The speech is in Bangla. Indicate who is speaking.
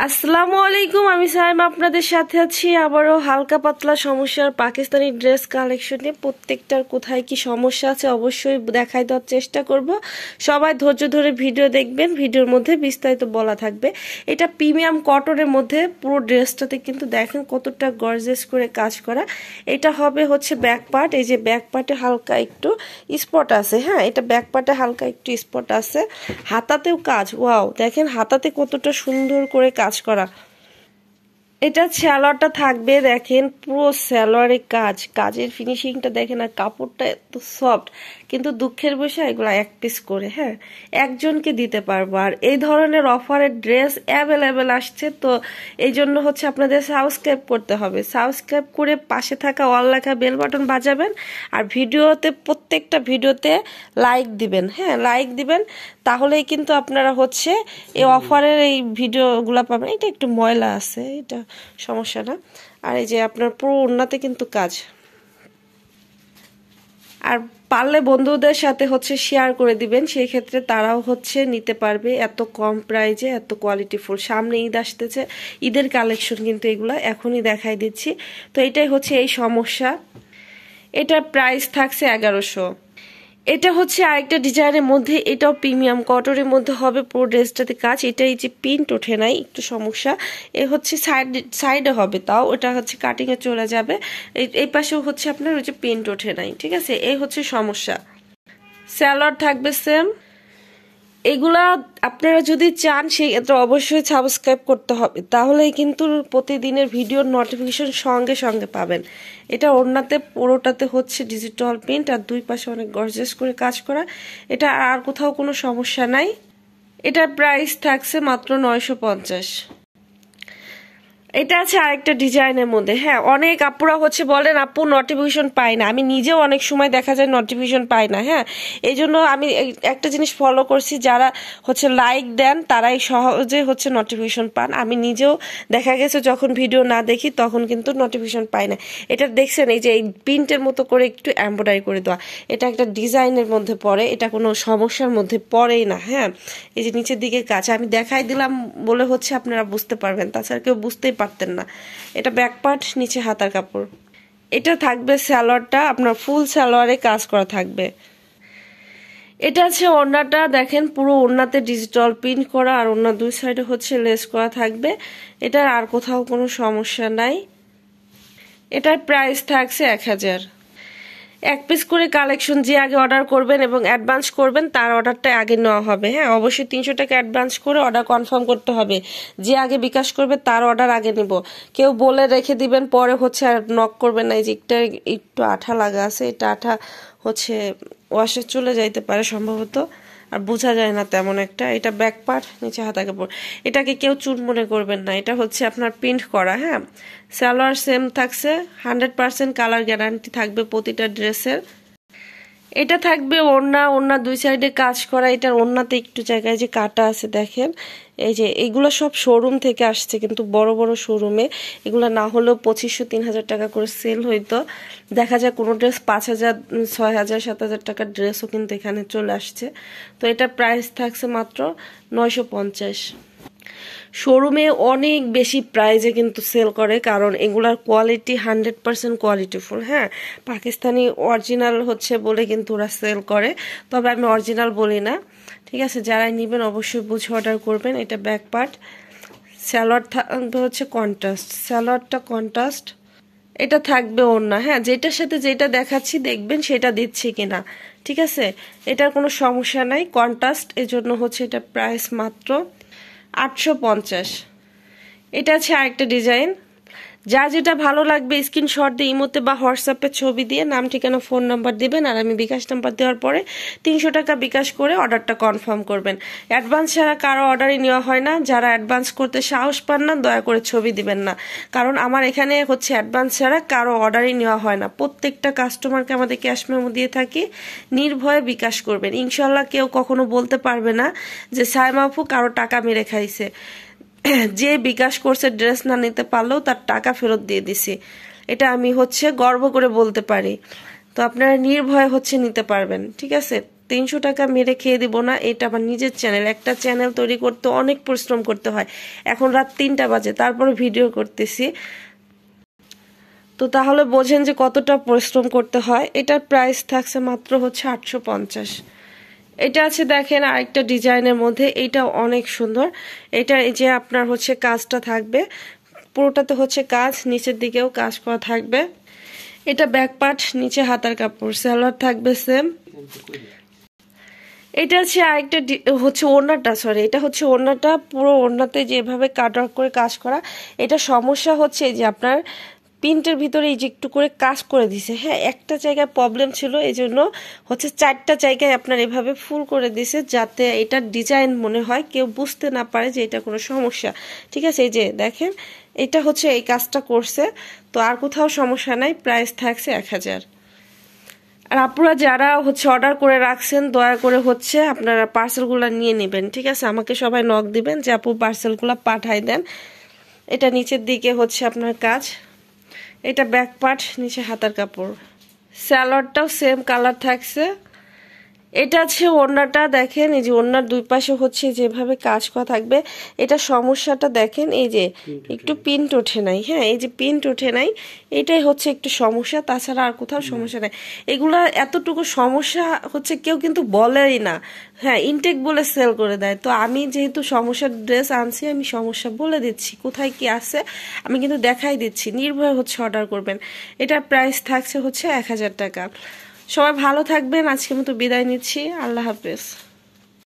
Speaker 1: আসসালামু আলাইকুম, আমি সাইমা আপনাদের সাথে আছি আবারও হালকা পাতলা সমস্যার পাকিস্তানি ড্রেস কালেকশনে। প্রত্যেকটার কোথায় কি সমস্যা আছে অবশ্যই দেখাই দেওয়ার চেষ্টা করব। সবাই ধৈর্য ধরে ভিডিও দেখবেন, ভিডিওর মধ্যে বিস্তারিত বলা থাকবে। এটা প্রিমিয়াম কটনের মধ্যে পুরো ড্রেসটাতে কিন্তু দেখেন কতটা গর্জিয়াস করে কাজ করা। এটা হবে হচ্ছে ব্যাক পার্ট, এই যে ব্যাক পার্টে হালকা একটু স্পট আছে, হ্যাঁ এটা ব্যাক পার্টে হালকা একটু স্পট আছে। হাতাতেও কাজ, ওয়াও দেখেন হাতাতে কতটা সুন্দর করে কাজ করা। এটা সালোয়ারটা থাকবে দেখেন পুরো সালোয়ারে কাজের ফিনিশিংটা দেখেন, আর কাপড়টা এত সফট। কিন্তু দুঃখের বিষয় এগুলো এক পিস করে, হ্যাঁ একজনকে দিতে পারবো। আর এই ধরনের অফারের ড্রেস অ্যাভেলেবেল আসছে, তো এই জন্য হচ্ছে আপনাদের সাবস্ক্রাইব করতে হবে। সাবস্ক্রাইব করে পাশে থাকা অল লেখা বেল বাটন বাজাবেন, আর ভিডিওতে প্রত্যেকটা ভিডিওতে লাইক দিবেন, হ্যাঁ লাইক দিবেন, তাহলেই কিন্তু আপনারা হচ্ছে এই অফারের এই ভিডিওগুলো পাবেন। এটা একটু ময়লা আছে, এটা সমস্যা না। আর এই যে আপনার পুরো ওড়নাতে কিন্তু কাজ। আর পারলে বন্ধুদের সাথে হচ্ছে শেয়ার করে দিবেন, সেই ক্ষেত্রে তারাও হচ্ছে নিতে পারবে এত কম প্রাইজে এত কোয়ালিটিফুল। সামনে ঈদ আসতেছে, ঈদের কালেকশন কিন্তু এগুলো এখনই দেখাই দিচ্ছি। তো এটাই হচ্ছে এই সমস্যা। এটার প্রাইস থাকছে 1100। এটা হচ্ছে আরেকটা ডিজাইনের মধ্যে, এটাও প্রিমিয়াম কটনের মধ্যে হবে পুরো ড্রেসটাতে কাজ। এটাই যে প্রিন্ট ওঠে নাই একটু সমস্যা, এ হচ্ছে সাইডে হবে, তাও ওটা হচ্ছে কাটিং এ চলে যাবে। এই পাশেও হচ্ছে আপনার ওই যে প্রিন্ট ওঠে নাই, ঠিক আছে, এই হচ্ছে সমস্যা। সালোয়ার থাকবে সেম। এগুলা আপনারা যদি চান সেক্ষেত্রে অবশ্যই সাবস্ক্রাইব করতে হবে, তাহলেই কিন্তু প্রতিদিনের ভিডিওর নোটিফিকেশন সঙ্গে সঙ্গে পাবেন। এটা ওড়নাতে পুরোটাতে হচ্ছে ডিজিটাল প্রিন্ট, আর দুই পাশে অনেক গর্জিয়াস করে কাজ করা। এটা আর কোথাও কোনো সমস্যা নাই। এটার প্রাইস থাকছে মাত্র 950। এটা আছে আরেকটা ডিজাইনের মধ্যে, হ্যাঁ অনেক আপুরা হচ্ছে বলেন আপু নোটিফিকেশন পাই না। আমি নিজেও অনেক সময় দেখা যায় নোটিফিকেশন পাই না, হ্যাঁ এই জন্য আমি একটা জিনিস ফলো করছি, যারা হচ্ছে লাইক দেন তারাই সহজে হচ্ছে নোটিফিকেশন পান। আমি নিজেও দেখা গেছে যখন ভিডিও না দেখি তখন কিন্তু নোটিফিকেশন পাই না। এটা দেখছেন এই যে এই প্রিন্টের মতো করে একটু এমব্রয়ডারি করে দেওয়া, এটা একটা ডিজাইনের মধ্যে পড়ে, এটা কোনো সমস্যার মধ্যে পড়েই না। হ্যাঁ এই যে নিচের দিকে কাজ আমি দেখাই দিলাম বলে হচ্ছে আপনারা বুঝতে পারবেন, তাছাড়া কেউ বুঝতেই পারতেন না। এটা ব্যাক পার্ট, নিচে হাতার কাপড়। এটা থাকবে সালোয়ারটা আপনার ফুল সালোয়ারে কাজ করা থাকবে। এটা আছে ওড়নাটা, দেখেন পুরো ওড়নাতে ডিজিটাল প্রিন্ট করা, আর ওড়না দুই সাইডে হচ্ছে লেস করা থাকবে। এটার আর কোথাও কোনো সমস্যা নাই। এটার প্রাইস থাকছে 1000। এক পিস করে কালেকশন যে আগে অর্ডার করবেন এবং অ্যাডভান্স করবেন তার অর্ডারটা আগে নেওয়া হবে, হ্যাঁ অবশ্যই 300 টাকা অ্যাডভান্স করে অর্ডার কনফার্ম করতে হবে। যে আগে বিকাশ করবে তার অর্ডার আগে নিব। কেউ বলে রেখে দিবেন পরে হচ্ছে আর নক করবেন না। এই যে একটু আঠা লাগা আছে, এটা আঠা হচ্ছে ওয়াশে চলে যাইতে পারে সম্ভবত, আর বোঝা যায় না তেমন একটা। এটা ব্যাক পার্ট, নিচে হাতা কাপড়। এটাকে কেউ চুন মনে করবেন না, এটা হচ্ছে আপনার প্রিন্ট করা। হ্যাঁ সালোয়ার সেম থাকছে, 100% কালার গ্যারান্টি থাকবে প্রতিটা ড্রেসের। এটা থাকবে ওড়না দুই সাইডে কাজ করা। এটার ওড়নাতে একটু জায়গায় যে কাটা আছে দেখেন, এই যে এগুলো সব শোরুম থেকে আসছে, কিন্তু বড় বড় শোরুমে এগুলো না হলেও 2500-3000 টাকা করে সেল হইতো। দেখা যায় কোনো ড্রেস 5000, 6000, 7000 টাকার ড্রেসও কিন্তু এখানে চলে আসছে। তো এটা প্রাইস থাকছে মাত্র 950। শোরুমে অনেক বেশি প্রাইজে কিন্তু সেল করে, কারণ এগুলার কোয়ালিটি 100% কোয়ালিটিফুল। হ্যাঁ পাকিস্তানি অরিজিনাল হচ্ছে বলে কিন্তু ওরা সেল করে, তবে আমি অরিজিনাল বলি না, ঠিক আছে। যারাই নেবেন অবশ্যই বুঝে অর্ডার করবেন। এটা ব্যাক পার্ট, সালোয়ার থাকবে হচ্ছে কন্ট্রাস্ট, সালোয়ারটা কন্ট্রাস্ট। এটা থাকবে ওড়না, হ্যাঁ যেটার সাথে যেটা দেখাচ্ছি দেখবেন সেটা দিচ্ছি কিনা, ঠিক আছে। এটার কোনো সমস্যা নাই, কন্ট্রাস্ট, এজন্য হচ্ছে এটা প্রাইস মাত্র 850। এটা আছে আরেকটা ডিজাইন। যা যেটা ভালো লাগবে স্ক্রিনশট দিয়ে ইমোতে বা হোয়াটসঅ্যাপে ছবি দিয়ে নাম ঠিকানা ফোন নাম্বার দিবেন, আর আমি বিকাশ নাম্বার দেওয়ার পরে 300 টাকা বিকাশ করে অর্ডারটা কনফার্ম করবেন। অ্যাডভান্স ছাড়া কারো অর্ডারই নেওয়া হয় না। যারা অ্যাডভান্স করতে সাহস পান না দয়া করে ছবি দিবেন না, কারণ আমার এখানে হচ্ছে অ্যাডভান্স ছাড়া কারো অর্ডারই নেওয়া হয় না। প্রত্যেকটা কাস্টমারকে আমাদের ক্যাশ মেমো দিয়ে থাকি, নির্ভয়ে বিকাশ করবেন। ইনশাল্লাহ কেউ কখনো বলতে পারবে না যে সাইমা আপু কারো টাকা মেরে খাইছে। যে বিকাশ করছে ড্রেস না নিতে পারলেও তার টাকা ফেরত দিয়ে দিছি, এটা আমি হচ্ছে গর্ব করে বলতে পারি। তো আপনারা নির্ভয়ে হচ্ছে নিতে পারবেন, ঠিক আছে। 300 টাকা মেরে খেয়ে দিব না, এটা আমার নিজের চ্যানেল। একটা চ্যানেল তৈরি করতে অনেক পরিশ্রম করতে হয়। এখন রাত 3টা বাজে, তারপরে ভিডিও করতেছি। তো তাহলে বোঝেন যে কতটা পরিশ্রম করতে হয়। এটার প্রাইস থাকছে মাত্র হচ্ছে 850। এটা আছে দেখেন আরেকটা ডিজাইনের মধ্যে, এটা অনেক সুন্দর। এটা এই যে আপনার হচ্ছে কাজটা থাকবে, পুরোটাতে হচ্ছে কাজ, নিচের দিকেও কাজ করা থাকবে। এটা ব্যাক পার্ট, নিচে হাতার কাপড়, সালোয়ার থাকবে সেম। এটা হচ্ছে আরেকটা হচ্ছে ওড়নাটা, সরি এটা হচ্ছে ওড়নাটা, পুরো ওড়নাতে যেভাবে কাট ওয়ার্ক করে কাজ করা। এটা সমস্যা হচ্ছে যে আপনার প্রিন্টের ভিতরে এই যে একটু করে কাজ করে দিছে, হ্যাঁ একটা জায়গায় প্রবলেম ছিল, এই জন্য হচ্ছে 4টা জায়গায় আপনার এভাবে ফুল করে দিছে, যাতে এটা ডিজাইন মনে হয়, কেউ বুঝতে না পারে যে এটা কোনো সমস্যা। ঠিক আছে, এই যে দেখেন এটা হচ্ছে এই কাজটা করছে, তো আর কোথাও সমস্যা নাই। প্রাইস থাকছে 1000। আর আপনারা যারা হচ্ছে অর্ডার করে রাখছেন, দয়া করে হচ্ছে আপনারা পার্সেলগুলো নিয়ে নেবেন। ঠিক আছে, আমাকে সবাই নক দিবেন যে আপু পার্সেলগুলো পাঠাই দেন। এটা নিচের দিকে হচ্ছে আপনার কাজ, এটা ব্যাক পার্ট, নিচে হাতার কাপড়, সালোয়ারটাও সেম কালার থাকছে। এটা আছে ওড়নাটা, দেখেন এই যে ওড়নার দুই পাশে হচ্ছে যেভাবে কাজ করা থাকবে। এটা সমস্যাটা দেখেন এই যে একটু প্রিন্ট ওঠে নাই, হ্যাঁ এই যে প্রিন্ট ওঠে নাই, এটাই হচ্ছে একটু সমস্যা, তাছাড়া আর কোথাও সমস্যা নাই। এগুলা এতটুকু সমস্যা হচ্ছে কেউ কিন্তু বলেই না, হ্যাঁ ইনটেক বলে সেল করে দেয়। তো আমি যেহেতু সমস্যার ড্রেস আনছি, আমি সমস্যা বলে দিচ্ছি, কোথায় কি আছে আমি কিন্তু দেখাই দিচ্ছি, নির্ভয় হচ্ছে অর্ডার করবেন। এটার প্রাইস থাকছে হচ্ছে 1000 টাকা। সবাই ভালো থাকবেন, আজকের মতো বিদায় নিচ্ছি, আল্লাহ হাফেজ।